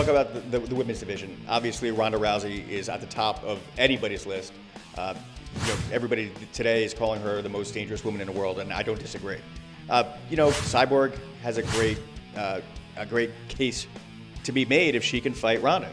talk about the women's division. Obviously, Ronda Rousey is at the top of anybody's list. Everybody today is calling her the most dangerous woman in the world, and I don't disagree. Cyborg has a great case to be made if she can fight Ronda.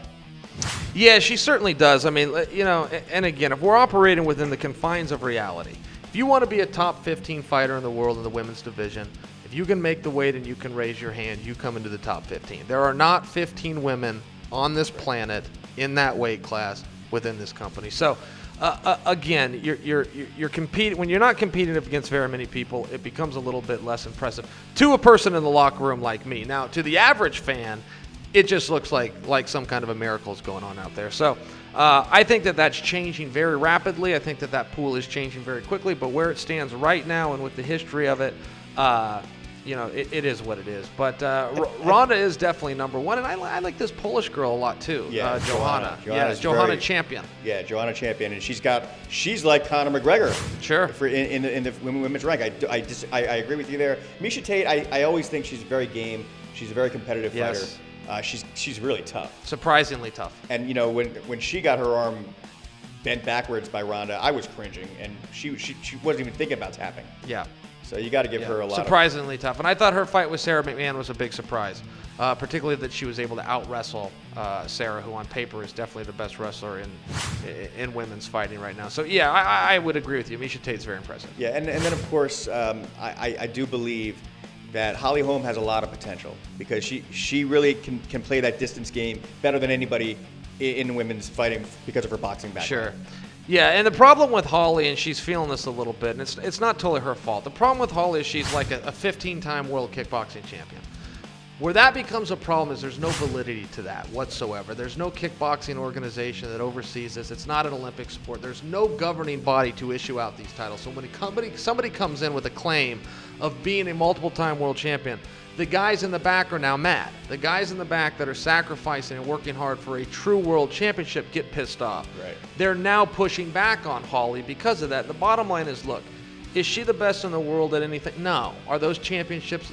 Yeah, she certainly does. I mean, and again, if we're operating within the confines of reality, if you want to be a top 15 fighter in the world in the women's division, if you can make the weight and you can raise your hand, you come into the top 15. There are not 15 women on this planet in that weight class within this company. So, again, you're competing when you're not competing against very many people. It becomes a little bit less impressive to a person in the locker room like me. Now, to the average fan, it just looks like some kind of a miracle is going on out there. So I think that's changing very rapidly. I think that pool is changing very quickly. But where it stands right now and with the history of it, it is what it is. But Ronda is definitely number one. And I like this Polish girl a lot, too. Yeah, Johanna. Johanna Champion. Yeah, Johanna Champion. And she's like Conor McGregor. Sure. In the women's rank. I agree with you there. Miesha Tate, I always think she's very game. She's a very competitive fighter. She's really tough. Surprisingly tough. And when she got her arm bent backwards by Ronda, I was cringing, and she wasn't even thinking about tapping. Yeah. So you got to give her a lot. Surprisingly tough. And I thought her fight with Sarah McMahon was a big surprise, particularly that she was able to out-wrestle Sarah, who on paper is definitely the best wrestler in women's fighting right now. So, yeah, I would agree with you. Miesha Tate's very impressive. Yeah, and then, of course, I do believe that Holly Holm has a lot of potential because she really can play that distance game better than anybody in women's fighting because of her boxing background. Sure. Yeah, and the problem with Holly, and she's feeling this a little bit, and it's not totally her fault. The problem with Holly is she's like a 15-time world kickboxing champion. Where that becomes a problem is there's no validity to that whatsoever. There's no kickboxing organization that oversees this. It's not an Olympic sport. There's no governing body to issue out these titles. So when somebody comes in with a claim of being a multiple-time world champion, the guys in the back are now mad. The guys in the back that are sacrificing and working hard for a true world championship get pissed off. Right. They're now pushing back on Holly because of that. The bottom line is, look, is she the best in the world at anything? No. Are those championships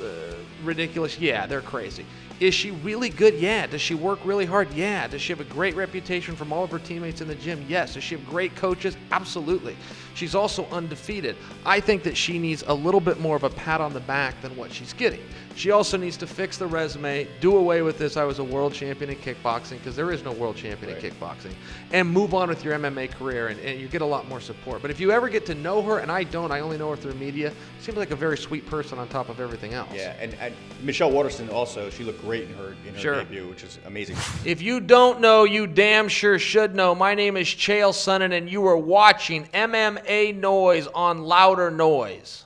ridiculous? Yeah, they're crazy. Is she really good? Yeah. Does she work really hard? Yeah. Does she have a great reputation from all of her teammates in the gym? Yes. Does she have great coaches? Absolutely. She's also undefeated. I think that she needs a little bit more of a pat on the back than what she's getting. She also needs to fix the resume, do away with this I was a world champion in kickboxing, because there is no world champion in kickboxing, and move on with your MMA career, and you get a lot more support. But if you ever get to know her, and I only know her through media, seems like a very sweet person on top of everything else. Yeah, and Michelle Waterston also, she looked great in her debut, which is amazing. If you don't know, you damn sure should know. My name is Chael Sonnen, and you are watching MMA Noise on Louder Noise.